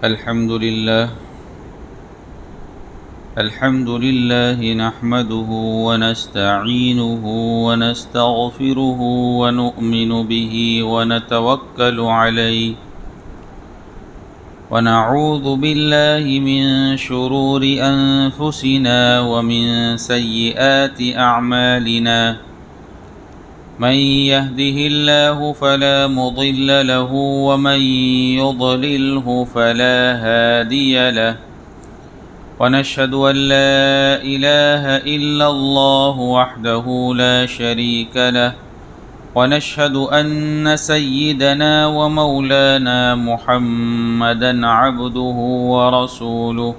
الحمد لله نحمده ونستعينه ونستغفره ونؤمن به ونتوكل عليه ونعوذ بالله من شرور أنفسنا ومن سيئات أعمالنا من يهده الله فلا مضل له ومن يضلله فلا هادي له ونشهد أن لا إله إلا الله وحده لا شريك له ونشهد أن سيدنا ومولانا محمدا عبده ورسوله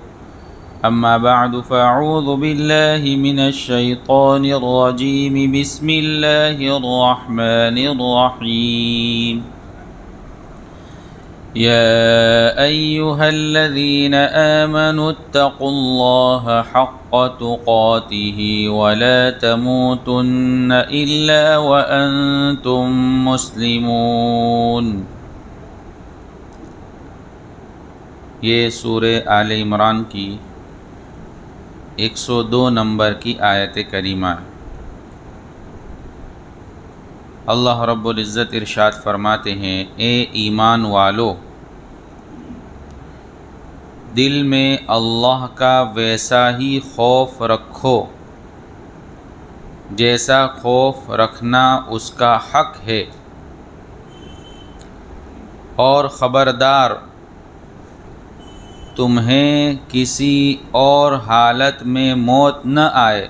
أما بعد فأعوذ بالله من الشيطان الرجيم بسم الله الرحمن الرحيم يا أيها الذين آمنوا اتقوا الله حق تقاته ولا تموتن إلا وأنتم مسلمون۔ یہ سورہ آل عمران کی 102 نمبر کی آیت کریمہ ہے۔ اللہ رب العزت ارشاد فرماتے ہیں، اے ایمان والو، دل میں اللہ کا ویسا ہی خوف رکھو جیسا خوف رکھنا اس کا حق ہے، اور خبردار تمہیں کسی اور حالت میں موت نہ آئے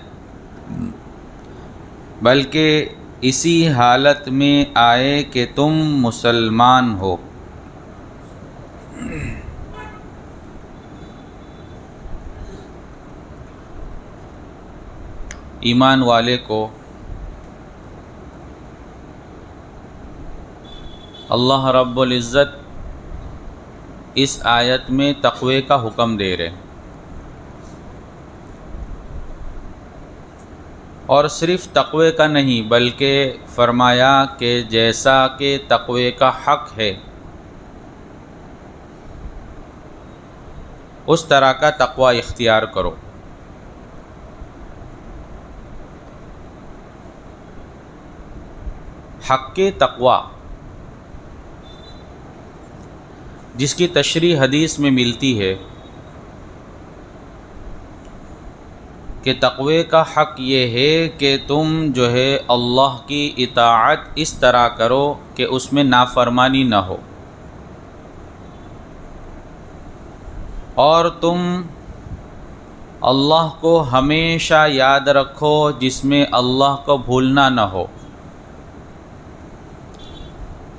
بلکہ اسی حالت میں آئے کہ تم مسلمان ہو۔ ایمان والے کو اللہ رب العزت اس آیت میں تقوی کا حکم دے رہے ہیں، اور صرف تقوی کا نہیں بلکہ فرمایا کہ جیسا کہ تقوی کا حق ہے اس طرح کا تقوی اختیار کرو۔ حق تقوی جس کی تشریح حدیث میں ملتی ہے کہ تقوی کا حق یہ ہے کہ تم جو ہے اللہ کی اطاعت اس طرح کرو کہ اس میں نافرمانی نہ ہو، اور تم اللہ کو ہمیشہ یاد رکھو جس میں اللہ کو بھولنا نہ ہو،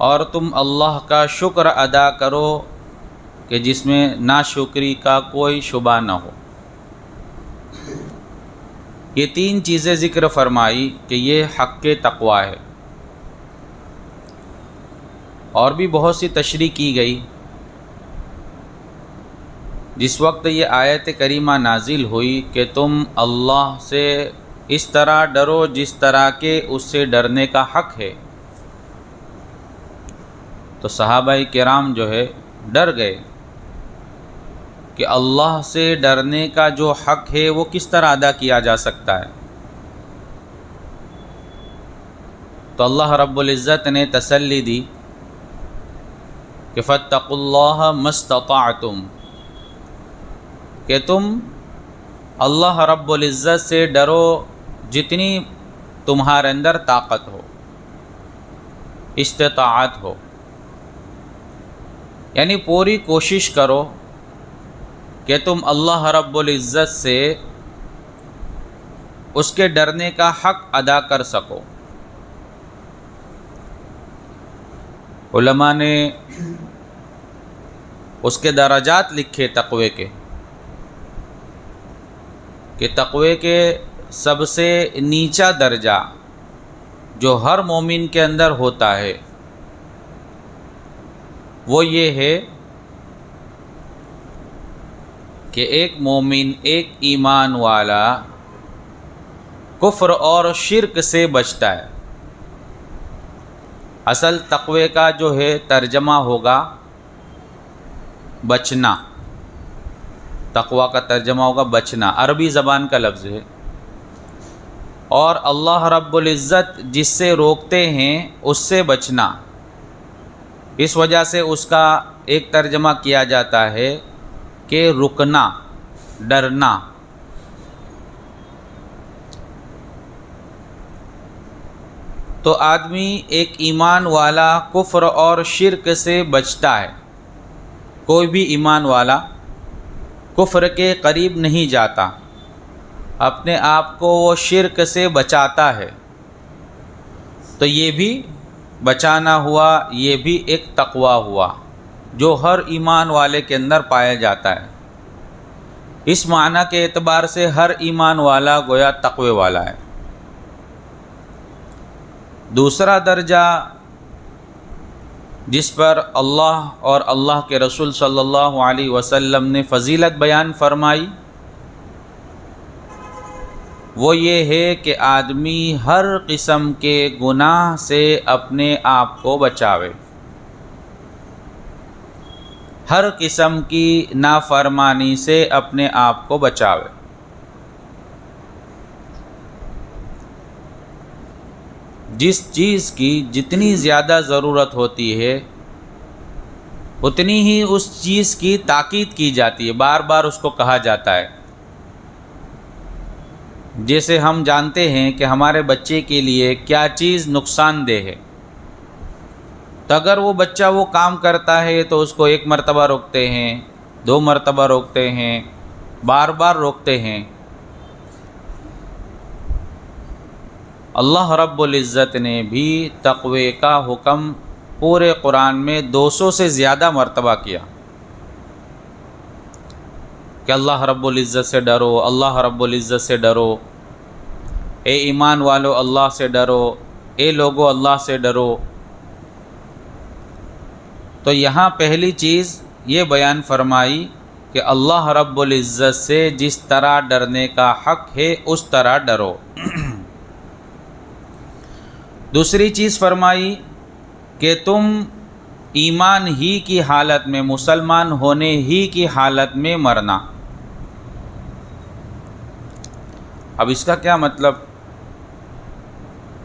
اور تم اللہ کا شکر ادا کرو کہ جس میں ناشکری کا کوئی شبہ نہ ہو۔ یہ 3 چیزیں ذکر فرمائی کہ یہ حق تقوی ہے، اور بھی بہت سی تشریح کی گئی۔ جس وقت یہ آیت کریمہ نازل ہوئی کہ تم اللہ سے اس طرح ڈرو جس طرح کے اس سے ڈرنے کا حق ہے، تو صحابہ کرام جو ہے ڈر گئے کہ اللہ سے ڈرنے کا جو حق ہے وہ کس طرح ادا کیا جا سکتا ہے۔ تو اللہ رب العزت نے تسلی دی کہ فاتقوا اللہ ما استطعتم، کہ تم اللہ رب العزت سے ڈرو جتنی تمہارے اندر طاقت ہو، استطاعت ہو، یعنی پوری کوشش کرو کہ تم اللہ رب العزت سے اس کے ڈرنے کا حق ادا کر سکو۔ علماء نے اس کے درجات لکھے تقوی کے، کہ تقوی کے سب سے نیچا درجہ جو ہر مومن کے اندر ہوتا ہے وہ یہ ہے کہ ایک مومن، ایک ایمان والا کفر اور شرک سے بچتا ہے۔ اصل تقوی کا جو ہے ترجمہ ہوگا بچنا، تقوی کا ترجمہ ہوگا بچنا، عربی زبان کا لفظ ہے۔ اور اللہ رب العزت جس سے روکتے ہیں اس سے بچنا، اس وجہ سے اس کا ایک ترجمہ کیا جاتا ہے کہ رکنا، ڈرنا۔ تو آدمی ایک ایمان والا کفر اور شرک سے بچتا ہے، کوئی بھی ایمان والا کفر کے قریب نہیں جاتا، اپنے آپ کو وہ شرک سے بچاتا ہے۔ تو یہ بھی بچانا ہوا، یہ بھی ایک تقوی ہوا جو ہر ایمان والے کے اندر پایا جاتا ہے۔ اس معنی کے اعتبار سے ہر ایمان والا گویا تقوی والا ہے۔ دوسرا درجہ جس پر اللہ اور اللہ کے رسول صلی اللہ علیہ وسلم نے فضیلت بیان فرمائی وہ یہ ہے کہ آدمی ہر قسم کے گناہ سے اپنے آپ کو بچاوے، ہر قسم کی نافرمانی سے اپنے آپ کو بچاوے۔ جس چیز کی جتنی زیادہ ضرورت ہوتی ہے اتنی ہی اس چیز کی تاکید کی جاتی ہے، بار بار اس کو کہا جاتا ہے۔ جیسے ہم جانتے ہیں کہ ہمارے بچے کے لیے کیا چیز نقصان دہ ہے، تو اگر وہ بچہ وہ کام کرتا ہے تو اس کو ایک مرتبہ روکتے ہیں، 2 مرتبہ روکتے ہیں، بار بار روکتے ہیں۔ اللہ رب العزت نے بھی تقوی کا حکم پورے قرآن میں 200 سے زیادہ مرتبہ کیا کہ اللہ رب العزت سے ڈرو، اللہ رب العزت سے ڈرو، اے ایمان والو اللہ سے ڈرو، اے لوگو اللہ سے ڈرو۔ تو یہاں پہلی چیز یہ بیان فرمائی کہ اللہ رب العزت سے جس طرح ڈرنے کا حق ہے اس طرح ڈرو۔ دوسری چیز فرمائی کہ تم ایمان ہی کی حالت میں، مسلمان ہونے ہی کی حالت میں مرنا۔ اب اس کا کیا مطلب؟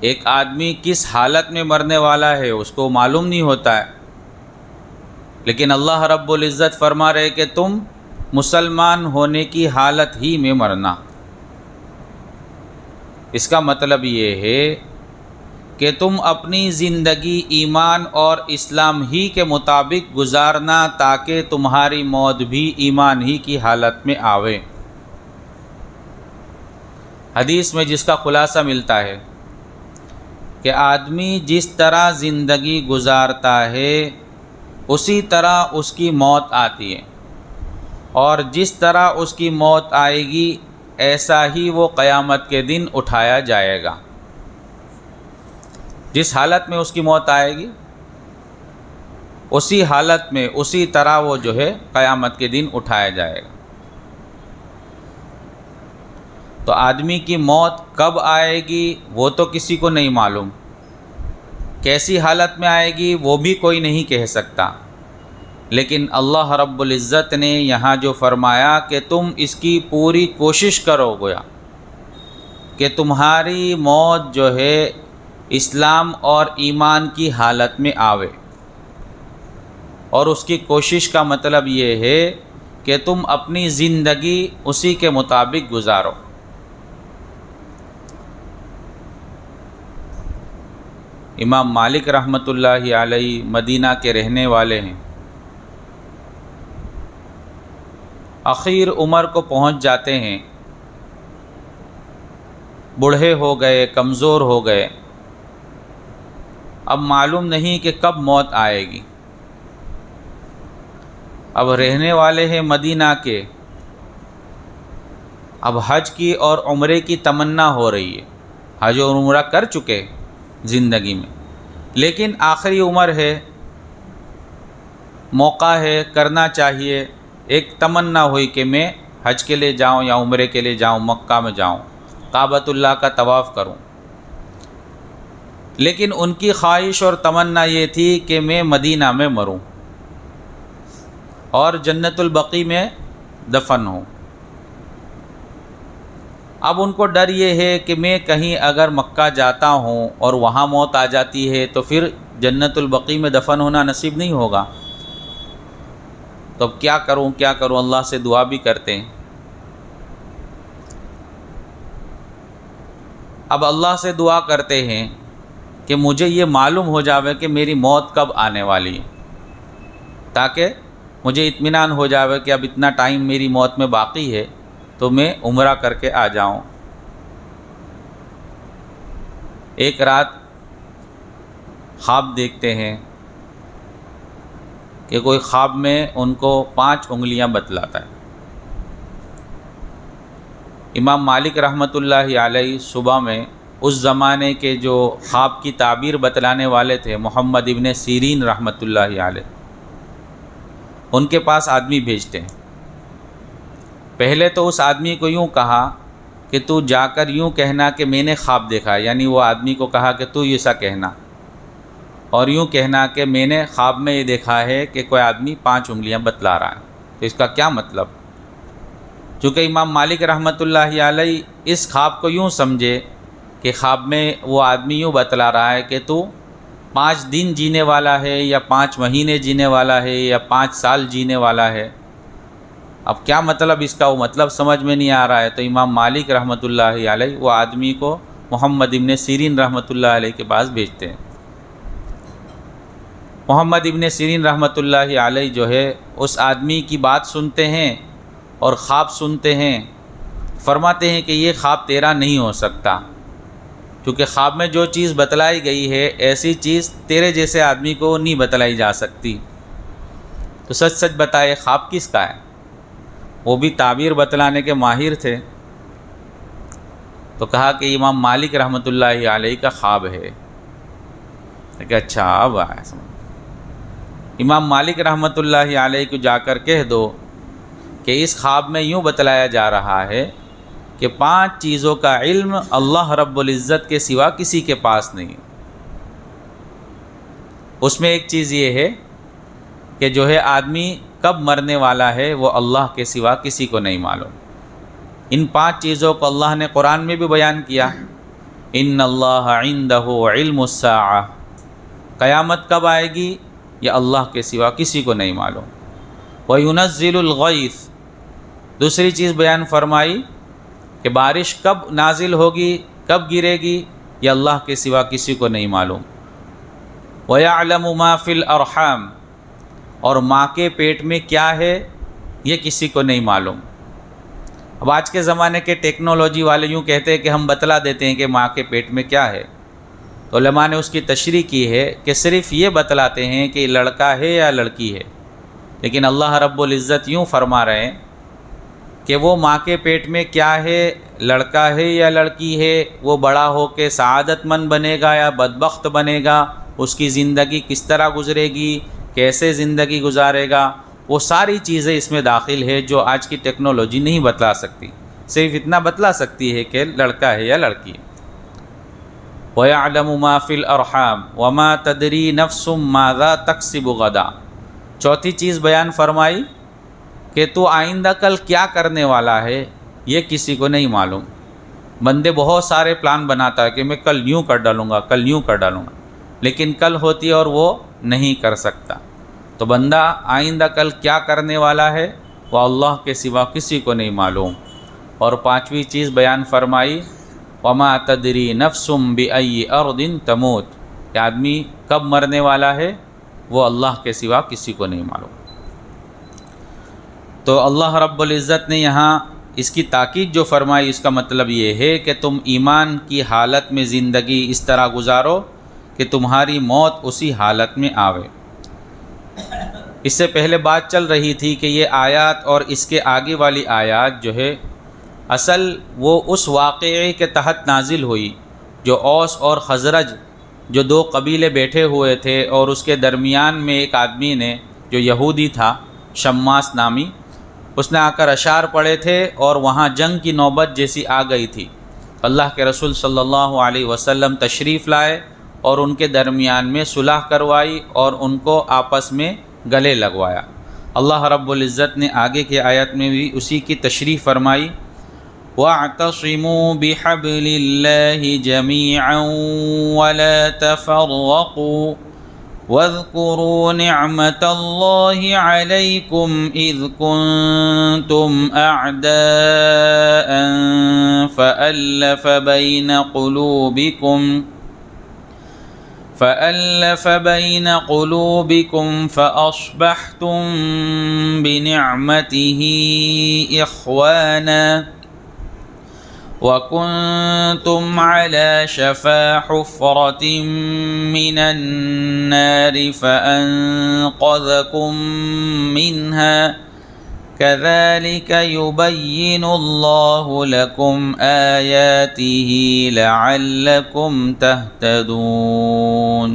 ایک آدمی کس حالت میں مرنے والا ہے اس کو معلوم نہیں ہوتا ہے، لیکن اللہ رب العزت فرما رہے کہ تم مسلمان ہونے کی حالت ہی میں مرنا۔ اس کا مطلب یہ ہے کہ تم اپنی زندگی ایمان اور اسلام ہی کے مطابق گزارنا تاکہ تمہاری موت بھی ایمان ہی کی حالت میں آوے۔ حدیث میں جس کا خلاصہ ملتا ہے کہ آدمی جس طرح زندگی گزارتا ہے اسی طرح اس کی موت آتی ہے، اور جس طرح اس کی موت آئے گی ایسا ہی وہ قیامت کے دن اٹھایا جائے گا۔ جس حالت میں اس کی موت آئے گی اسی حالت میں اسی طرح وہ جو ہے قیامت کے دن اٹھایا جائے گا۔ تو آدمی کی موت کب آئے گی وہ تو کسی کو نہیں معلوم، کیسی حالت میں آئے گی وہ بھی کوئی نہیں کہہ سکتا، لیکن اللہ رب العزت نے یہاں جو فرمایا کہ تم اس کی پوری کوشش کرو گویا کہ تمہاری موت جو ہے اسلام اور ایمان کی حالت میں آوے، اور اس کی کوشش کا مطلب یہ ہے کہ تم اپنی زندگی اسی کے مطابق گزارو۔ امام مالک رحمۃ اللہ علیہ مدینہ کے رہنے والے ہیں، اخیر عمر کو پہنچ جاتے ہیں، بوڑھے ہو گئے، کمزور ہو گئے، اب معلوم نہیں کہ کب موت آئے گی۔ اب رہنے والے ہیں مدینہ کے، اب حج کی اور عمرے کی تمنا ہو رہی ہے، حج اور عمرہ کر چکے زندگی میں، لیکن آخری عمر ہے، موقع ہے، کرنا چاہیے، ایک تمنا ہوئی کہ میں حج کے لیے جاؤں یا عمرے کے لیے جاؤں، مکہ میں جاؤں، کعبۃ اللہ کا طواف کروں، لیکن ان کی خواہش اور تمنا یہ تھی کہ میں مدینہ میں مروں۔ اور جنت البقیع میں دفن ہوں۔ اب ان کو ڈر یہ ہے کہ میں کہیں اگر مکہ جاتا ہوں اور وہاں موت آ جاتی ہے تو پھر جنت البقیع میں دفن ہونا نصیب نہیں ہوگا، تو اب کیا کروں اللہ سے دعا بھی کرتے ہیں۔ اب اللہ سے دعا کرتے ہیں کہ مجھے یہ معلوم ہو جاوے کہ میری موت کب آنے والی ہے، تاکہ مجھے اطمینان ہو جاوے کہ اب اتنا ٹائم میری موت میں باقی ہے تو میں عمرہ کر کے آ جاؤں۔ ایک رات خواب دیکھتے ہیں کہ کوئی خواب میں ان کو 5 انگلیاں بتلاتا ہے۔ امام مالک رحمۃ اللہ علیہ صبح میں اس زمانے کے جو خواب کی تعبیر بتلانے والے تھے محمد ابن سیرین رحمۃ اللہ علیہ، ان کے پاس آدمی بھیجتے ہیں۔ پہلے تو اس آدمی کو یوں کہا کہ تو جا کر یوں کہنا کہ میں نے خواب دیکھا، یعنی وہ آدمی کو کہا کہ تو ایسا کہنا، اور یوں کہنا کہ میں نے خواب میں یہ دیکھا ہے کہ کوئی آدمی 5 انگلیاں بتلا رہا ہے۔ تو اس کا کیا مطلب؟ چونکہ امام مالک رحمۃ اللہ علیہ اس خواب کو یوں سمجھے کہ خواب میں وہ آدمی یوں بتلا رہا ہے کہ تو 5 دن جینے والا ہے یا 5 مہینے جینے والا ہے یا 5 سال جینے والا ہے۔ اب کیا مطلب اس کا، وہ مطلب سمجھ میں نہیں آ رہا ہے، تو امام مالک رحمۃ اللہ علیہ وہ آدمی کو محمد ابن سیرین رحمۃ اللہ علیہ کے پاس بھیجتے ہیں۔ محمد ابن سیرین رحمۃ اللہ علیہ جو ہے اس آدمی کی بات سنتے ہیں اور خواب سنتے ہیں، فرماتے ہیں کہ یہ خواب تیرا نہیں ہو سکتا، کیونکہ خواب میں جو چیز بتلائی گئی ہے ایسی چیز تیرے جیسے آدمی کو نہیں بتلائی جا سکتی، تو سچ سچ بتائے خواب کس کا ہے؟ وہ بھی تعبیر بتلانے کے ماہر تھے۔ تو کہا کہ امام مالک رحمۃ اللہ علیہ کا خواب ہے۔ کہ اچھا اب آیا سمجھ۔ امام مالک رحمۃ اللہ علیہ کو جا کر کہہ دو کہ اس خواب میں یوں بتلایا جا رہا ہے کہ 5 چیزوں کا علم اللہ رب العزت کے سوا کسی کے پاس نہیں۔ اس میں ایک چیز یہ ہے کہ جو ہے آدمی کب مرنے والا ہے وہ اللہ کے سوا کسی کو نہیں معلوم۔ ان 5 چیزوں کو اللہ نے قرآن میں بھی بیان کیا، ان اللہ عندہ علم الساعہ، قیامت کب آئے گی یہ اللہ کے سوا کسی کو نہیں معلوم۔ وَيُنَزِّلُ الْغَيْثَ، دوسری چیز بیان فرمائی کہ بارش کب نازل ہوگی، کب گرے گی، یہ اللہ کے سوا کسی کو نہیں معلوم۔ وَيَعْلَمُ مَا فِي الْأَرْحَامِ، اور ماں کے پیٹ میں کیا ہے یہ کسی کو نہیں معلوم۔ اب آج کے زمانے کے ٹیکنالوجی والے یوں کہتے ہیں کہ ہم بتلا دیتے ہیں کہ ماں کے پیٹ میں کیا ہے، تو علماء نے اس کی تشریح کی ہے کہ صرف یہ بتلاتے ہیں کہ لڑکا ہے یا لڑکی ہے، لیکن اللہ رب العزت یوں فرما رہے ہیں کہ وہ ماں کے پیٹ میں کیا ہے، لڑکا ہے یا لڑکی ہے، وہ بڑا ہو کے سعادت مند بنے گا یا بدبخت بنے گا، اس کی زندگی کس طرح گزرے گی، کیسے زندگی گزارے گا، وہ ساری چیزیں اس میں داخل ہے جو آج کی ٹیکنالوجی نہیں بتلا سکتی، صرف اتنا بتلا سکتی ہے کہ لڑکا ہے یا لڑکی ہے۔ وَيَعْلَمُ مَا فِي الْأَرْحَامِ وَمَا تَدْرِي نَفْسٌ مَاذَا تَكْسِبُ غَدًا، چوتھی چیز بیان فرمائی کہ تو آئندہ کل کیا کرنے والا ہے یہ کسی کو نہیں معلوم۔ بندے بہت سارے پلان بناتا ہے کہ میں کل یوں کر ڈالوں گا، کل یوں کر ڈالوں گا، لیکن کل ہوتی ہے اور وہ نہیں کر سکتا۔ تو بندہ آئندہ کل کیا کرنے والا ہے وہ اللہ کے سوا کسی کو نہیں معلوم۔ اور 5ویں چیز بیان فرمائی وَمَا تَدْرِي نَفْسٌ بِأَيِّ أَرْضٍ تَمُوتُ، کہ آدمی کب مرنے والا ہے وہ اللہ کے سوا کسی کو نہیں معلوم۔ تو اللہ رب العزت نے یہاں اس کی تاکید جو فرمائی اس کا مطلب یہ ہے کہ تم ایمان کی حالت میں زندگی اس طرح گزارو کہ تمہاری موت اسی حالت میں آوے۔ اس سے پہلے بات چل رہی تھی کہ یہ آیات اور اس کے آگے والی آیات جو ہے اصل وہ اس واقعے کے تحت نازل ہوئی جو اوس اور خزرج جو 2 قبیلے بیٹھے ہوئے تھے، اور اس کے درمیان میں ایک آدمی نے جو یہودی تھا شماس نامی، اس نے آ کر اشعار پڑھے تھے اور وہاں جنگ کی نوبت جیسی آ گئی تھی۔ اللہ کے رسول صلی اللہ علیہ وسلم تشریف لائے اور ان کے درمیان میں صلح کروائی اور ان کو آپس میں گلے لگوایا۔ اللہ رب العزت نے آگے کے آیت میں بھی اسی کی تشریح فرمائی، وَاعْتَصِمُوا بِحَبْلِ اللَّهِ جَمِيعًا وَلَا تَفَرَّقُوا وَاذْكُرُوا نِعْمَةَ اللَّهِ عَلَيْكُمْ إِذْ كُنْتُمْ أَعْدَاءً فألف بين قلوبكم فأصبحتم بنعمته إخوانا وكنتم على شفا حفرة من النار فأنقذكم منها كذلك يبين الله لكم آياته لعلكم تهتدون۔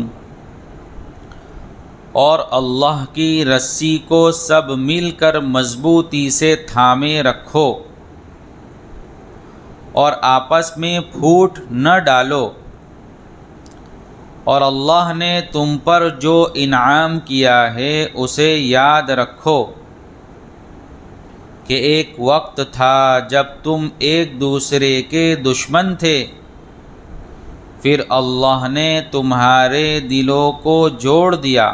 اور اللہ کی رسی کو سب مل کر مضبوطی سے تھامے رکھو اور آپس میں پھوٹ نہ ڈالو، اور اللہ نے تم پر جو انعام کیا ہے اسے یاد رکھو کہ ایک وقت تھا جب تم ایک دوسرے کے دشمن تھے، پھر اللہ نے تمہارے دلوں کو جوڑ دیا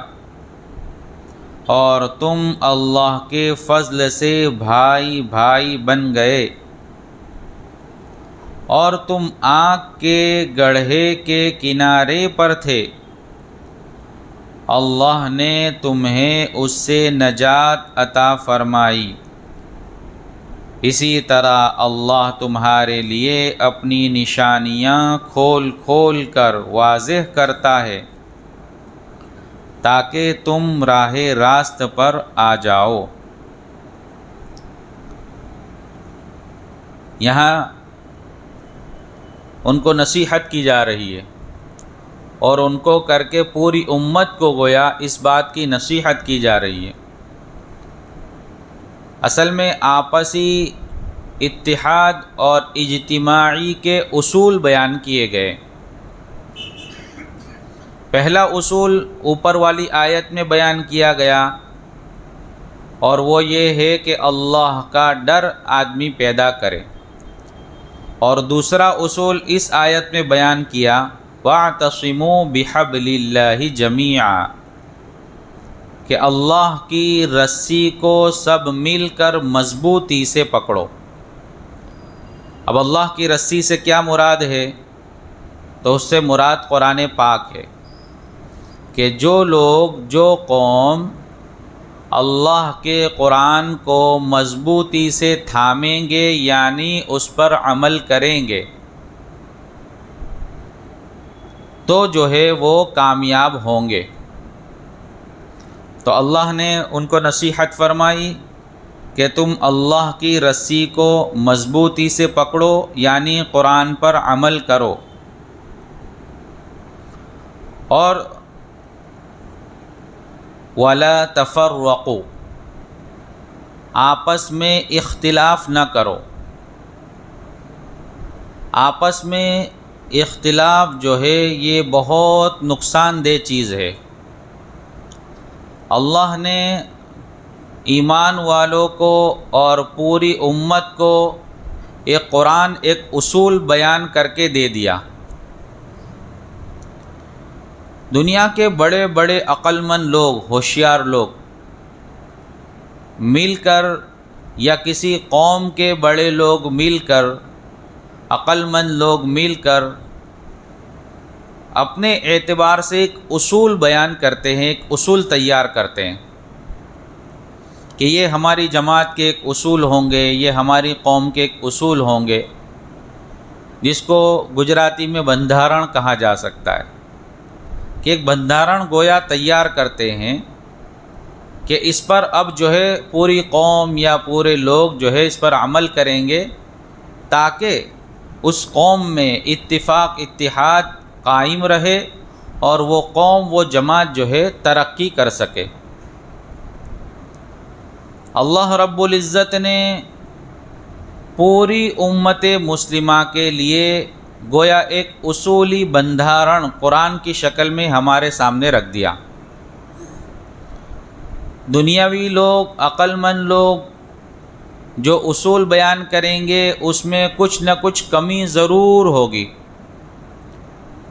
اور تم اللہ کے فضل سے بھائی بھائی بن گئے، اور تم آگ کے گڑھے کے کنارے پر تھے، اللہ نے تمہیں اس سے نجات عطا فرمائی۔ اسی طرح اللہ تمہارے لیے اپنی نشانیاں کھول کھول کر واضح کرتا ہے تاکہ تم راہ راست پر آ جاؤ۔ یہاں ان کو نصیحت کی جا رہی ہے اور ان کو کر کے پوری امت کو گویا اس بات کی نصیحت کی جا رہی ہے۔ اصل میں آپسی اتحاد اور اجتماعی کے اصول بیان کیے گئے۔ پہلا اصول اوپر والی آیت میں بیان کیا گیا، اور وہ یہ ہے کہ اللہ کا ڈر آدمی پیدا کرے، اور دوسرا اصول اس آیت میں بیان کیا، وَاعْتَصِمُوا بِحَبْلِ اللَّهِ جَمِيعًا، کہ اللہ کی رسی کو سب مل کر مضبوطی سے پکڑو۔ اب اللہ کی رسی سے کیا مراد ہے؟ تو اس سے مراد قرآن پاک ہے کہ جو لوگ، جو قوم اللہ کے قرآن کو مضبوطی سے تھامیں گے، یعنی اس پر عمل کریں گے، تو جو ہے وہ کامیاب ہوں گے۔ تو اللہ نے ان کو نصیحت فرمائی کہ تم اللہ کی رسی کو مضبوطی سے پکڑو، یعنی قرآن پر عمل کرو، اور وَلَا تَفَرَّقُوا، آپس میں اختلاف نہ کرو۔ آپس میں اختلاف جو ہے یہ بہت نقصان دہ چیز ہے۔ اللہ نے ایمان والوں کو اور پوری امت کو ایک قرآن، ایک اصول بیان کر کے دے دیا۔ دنیا کے بڑے بڑے عقل مند لوگ، ہوشیار لوگ مل کر، یا کسی قوم کے بڑے لوگ مل کر، عقل مند لوگ مل کر اپنے اعتبار سے ایک اصول بیان کرتے ہیں، ایک اصول تیار کرتے ہیں کہ یہ ہماری جماعت کے ایک اصول ہوں گے، یہ ہماری قوم کے ایک اصول ہوں گے، جس کو گجراتی میں بندھارن کہا جا سکتا ہے، کہ ایک بندھارن گویا تیار کرتے ہیں کہ اس پر اب جو ہے پوری قوم یا پورے لوگ جو ہے اس پر عمل کریں گے، تاکہ اس قوم میں اتفاق، اتحاد قائم رہے، اور وہ قوم، وہ جماعت جو ہے ترقی کر سکے۔ اللہ رب العزت نے پوری امت مسلمہ کے لیے گویا ایک اصولی بندھارن قرآن کی شکل میں ہمارے سامنے رکھ دیا۔ دنیاوی لوگ، عقل مند لوگ جو اصول بیان کریں گے اس میں کچھ نہ کچھ کمی ضرور ہوگی،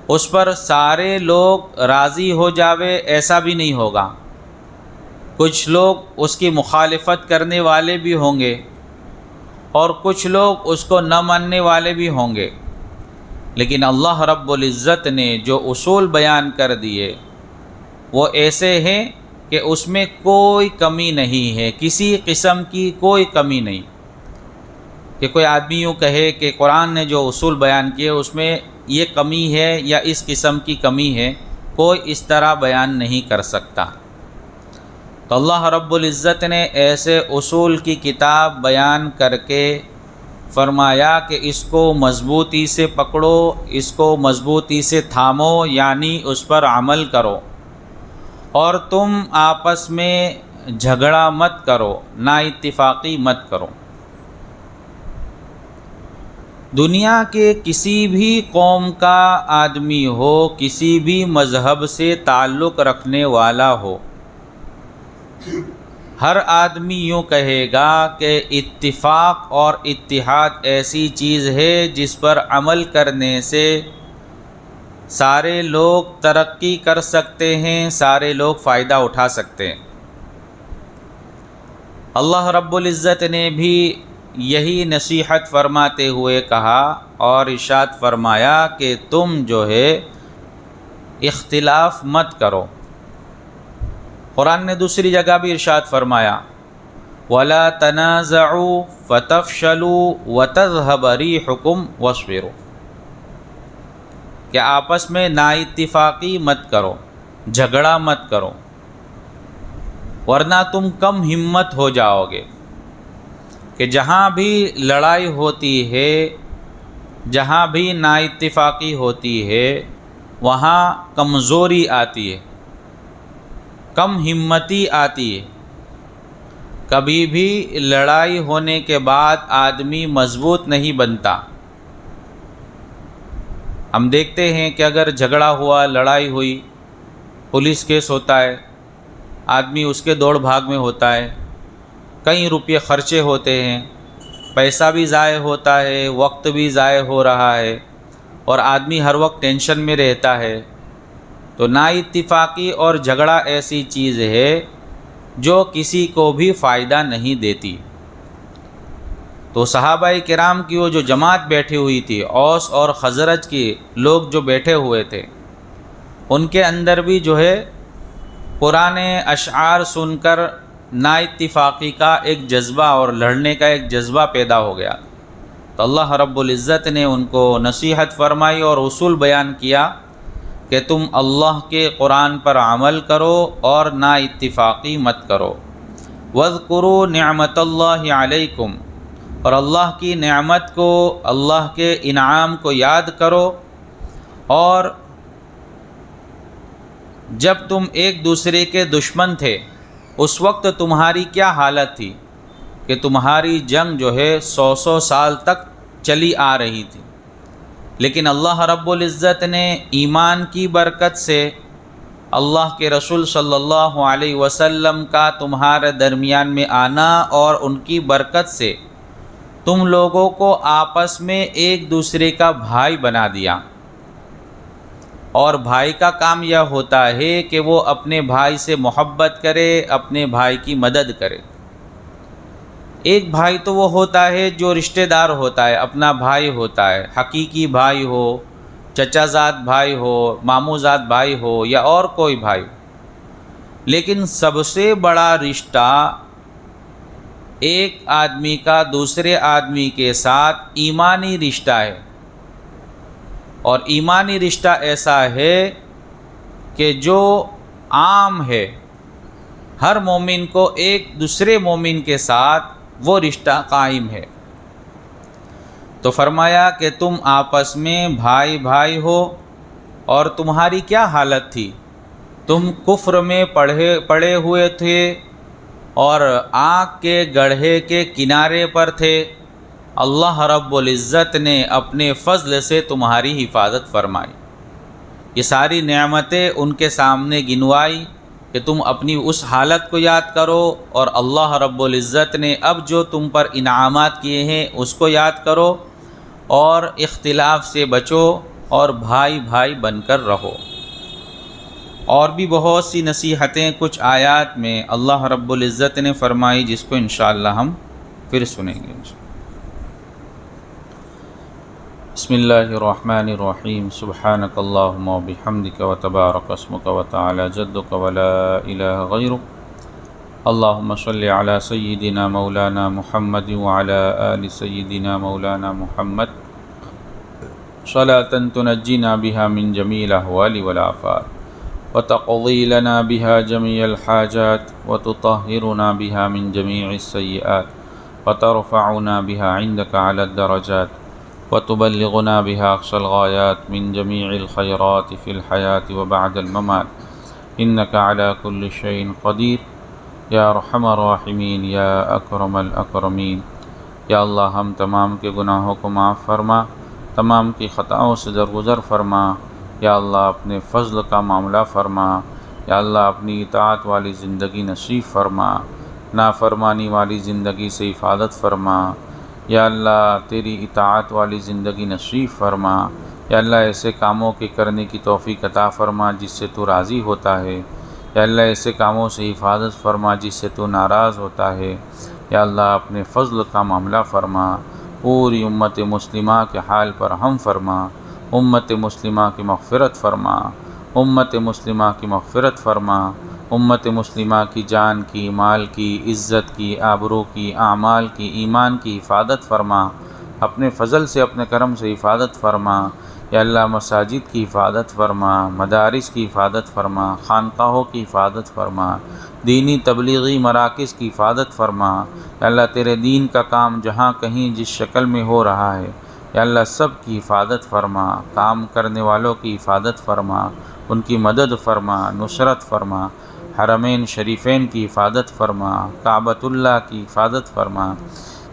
اس پر سارے لوگ راضی ہو جاوے ایسا بھی نہیں ہوگا، کچھ لوگ اس کی مخالفت کرنے والے بھی ہوں گے اور کچھ لوگ اس کو نہ ماننے والے بھی ہوں گے، لیکن اللہ رب العزت نے جو اصول بیان کر دیے وہ ایسے ہیں کہ اس میں کوئی کمی نہیں ہے، کسی قسم کی کوئی کمی نہیں کہ کوئی آدمی یوں کہے کہ قرآن نے جو اصول بیان کیے اس میں یہ کمی ہے یا اس قسم کی کمی ہے، کوئی اس طرح بیان نہیں کر سکتا۔ تو اللہ رب العزت نے ایسے اصول کی کتاب بیان کر کے فرمایا کہ اس کو مضبوطی سے پکڑو، اس کو مضبوطی سے تھامو، یعنی اس پر عمل کرو، اور تم آپس میں جھگڑا مت کرو، نا اتفاقی مت کرو۔ دنیا کے کسی بھی قوم کا آدمی ہو، کسی بھی مذہب سے تعلق رکھنے والا ہو، ہر آدمی یوں کہے گا کہ اتفاق اور اتحاد ایسی چیز ہے جس پر عمل کرنے سے سارے لوگ ترقی کر سکتے ہیں، سارے لوگ فائدہ اٹھا سکتے ہیں۔ اللہ رب العزت نے بھی یہی نصیحت فرماتے ہوئے کہا اور ارشاد فرمایا کہ تم جو ہے اختلاف مت کرو۔ قرآن نے دوسری جگہ بھی ارشاد فرمایا وَلَا تَنَازَعُوا فَتَفْشَلُوا وَتَذْهَبَ رِيحُكُمْ وَاصْبِرُوا، کہ آپس میں نا اتفاقی مت کرو، جھگڑا مت کرو، ورنہ تم کم ہمت ہو جاؤ گے۔ کہ جہاں بھی لڑائی ہوتی ہے، جہاں بھی نا اتفاقی ہوتی ہے، وہاں کمزوری آتی ہے، کم ہمتی آتی ہے۔ کبھی بھی لڑائی ہونے کے بعد آدمی مضبوط نہیں بنتا۔ ہم دیکھتے ہیں کہ اگر جھگڑا ہوا، لڑائی ہوئی، پولیس کیس ہوتا ہے، آدمی اس کے دوڑ بھاگ میں ہوتا ہے، کئی روپے خرچے ہوتے ہیں، پیسہ بھی ضائع ہوتا ہے، وقت بھی ضائع ہو رہا ہے، اور آدمی ہر وقت ٹینشن میں رہتا ہے۔ تو نا اتفاقی اور جھگڑا ایسی چیز ہے جو کسی کو بھی فائدہ نہیں دیتی۔ تو صحابہ کرام کی وہ جو جماعت بیٹھی ہوئی تھی، اوس اور خزرج کے لوگ جو بیٹھے ہوئے تھے، ان کے اندر بھی جو ہے پرانے اشعار سن کر نا اتفاقی کا ایک جذبہ اور لڑنے کا ایک جذبہ پیدا ہو گیا۔ تو اللہ رب العزت نے ان کو نصیحت فرمائی اور اصول بیان کیا کہ تم اللہ کے قرآن پر عمل کرو اور نا اتفاقی مت کرو۔ وَاذْكُرُوا نِعْمَةَ اللَّهِ عَلَيْكُمْ، اور اللہ کی نعمت کو، اللہ کے انعام کو یاد کرو، اور جب تم ایک دوسرے کے دشمن تھے اس وقت تمہاری کیا حالت تھی کہ تمہاری جنگ جو ہے 100 سال تک چلی آ رہی تھی، لیکن اللہ رب العزت نے ایمان کی برکت سے، اللہ کے رسول صلی اللہ علیہ وسلم کا تمہارے درمیان میں آنا اور ان کی برکت سے تم لوگوں کو آپس میں ایک دوسرے کا بھائی بنا دیا۔ اور بھائی کا کام یہ ہوتا ہے کہ وہ اپنے بھائی سے محبت کرے، اپنے بھائی کی مدد کرے۔ ایک بھائی تو وہ ہوتا ہے جو رشتہ دار ہوتا ہے، اپنا بھائی ہوتا ہے، حقیقی بھائی ہو، چچا زاد بھائی ہو، ماموں زاد بھائی ہو یا اور کوئی بھائی، لیکن سب سے بڑا رشتہ ایک آدمی کا دوسرے آدمی کے ساتھ ایمانی رشتہ ہے، اور ایمانی رشتہ ایسا ہے کہ جو عام ہے، ہر مومن کو ایک دوسرے مومن کے ساتھ وہ رشتہ قائم ہے۔ تو فرمایا کہ تم آپس میں بھائی بھائی ہو، اور تمہاری کیا حالت تھی؟ تم کفر میں پڑے ہوئے تھے اور آگ کے گڑھے کے کنارے پر تھے، اللہ رب العزت نے اپنے فضل سے تمہاری حفاظت فرمائی۔ یہ ساری نعمتیں ان کے سامنے گنوائی کہ تم اپنی اس حالت کو یاد کرو اور اللہ رب العزت نے اب جو تم پر انعامات کیے ہیں اس کو یاد کرو، اور اختلاف سے بچو اور بھائی بھائی بن کر رہو۔ اور بھی بہت سی نصیحتیں کچھ آیات میں اللہ رب العزت نے فرمائی، جس کو انشاءاللہ ہم پھر سنیں گے۔ بسم اللہ الرحمن الرحیم، سبحانک اللہم و بحمدک و تبارک اسمک و تعالی جدک و لا الہ غیرک، اللہم صلی علی سیدنا مولانا محمد وعلی آل سیدنا مولانا محمد صلاة تنجینا بها من جمیع الاحوال والآفات وتقضی لنا بها جميع الحاجات وتطهرنا بها من جميع السیئات وترفعنا بها عندك على الدرجات وتبلغنا بها أقصى الغايات من جميع الخيرات في الحياة وبعد الممات إنك على كل شيء قدير یا ارحم الراحمین یا اکرم الاکرمین۔ یا اللہ ہم تمام کے گناہوں کو معاف فرما، تمام کی خطاؤں سے درگزر فرما۔ یا اللہ اپنے فضل کا معاملہ فرما۔ یا اللہ اپنی اطاعت والی زندگی نصیب فرما، نافرمانی والی زندگی سے حفاظت فرما۔ یا اللہ تیری اطاعت والی زندگی نصیب فرما۔ یا اللہ ایسے کاموں کے کرنے کی توفیق عطا فرما جس سے تو راضی ہوتا ہے۔ یا اللہ ایسے کاموں سے حفاظت فرما جس سے تو ناراض ہوتا ہے۔ یا اللہ اپنے فضل کا معاملہ فرما، پوری امت مسلمہ کے حال پر ہم فرما، امت مسلمہ کی مغفرت فرما، امت مسلمہ کی مغفرت فرما، امت مسلمہ کی جان کی، مال کی، عزت کی، آبرو کی، اعمال کی، ایمان کی حفاظت فرما، اپنے فضل سے اپنے کرم سے حفاظت فرما۔ یا اللہ مساجد کی حفاظت فرما، مدارس کی حفاظت فرما، خانقاہوں کی حفاظت فرما، دینی تبلیغی مراکز کی حفاظت فرما۔ یا اللہ تیرے دین کا کام جہاں کہیں جس شکل میں ہو رہا ہے، یا اللہ سب کی حفاظت فرما، کام کرنے والوں کی حفاظت فرما، ان کی مدد فرما، نصرت فرما، حرمین شریفین کی حفاظت فرما، کعبۃ اللہ کی حفاظت فرما۔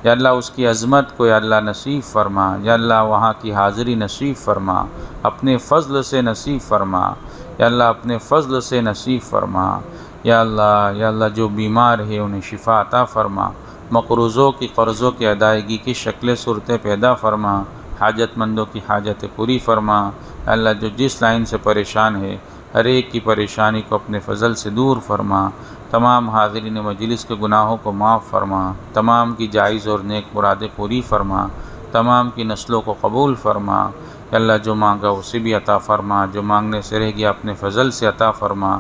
یا اللہ اس کی عظمت کو یا اللہ نصیب فرما۔ یا اللہ وہاں کی حاضری نصیب فرما، اپنے فضل سے نصیب فرما۔ یا اللہ اپنے فضل سے نصیب فرما۔ یا اللہ جو بیمار ہے انہیں شفا عطا فرما، مقروضوں کی قرضوں کی ادائیگی کی شکل صورتیں پیدا فرما، حاجت مندوں کی حاجتیں پوری فرما۔ یا اللہ جو جس لائن سے پریشان ہے ہر ایک کی پریشانی کو اپنے فضل سے دور فرما، تمام حاضرین مجلس کے گناہوں کو معاف فرما، تمام کی جائز اور نیک مرادیں پوری فرما، تمام کی نسلوں کو قبول فرما۔ یا اللہ جو مانگا اسے بھی عطا فرما، جو مانگنے سے رہ گیا اپنے فضل سے عطا فرما۔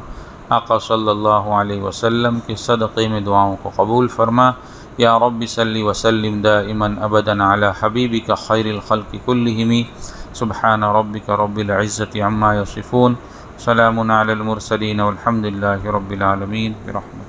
آقا صلی اللہ علیہ وسلم کے صدقے میں دعاؤں کو قبول فرما۔ یا رب صلی وسلم دائما ابدا علی حبیبک خیر الخلق کلہم۔ سبحان ربک رب العزة عما یصفون، سلام علی المرسلین والحمد للہ رب العالمین برحمتہ۔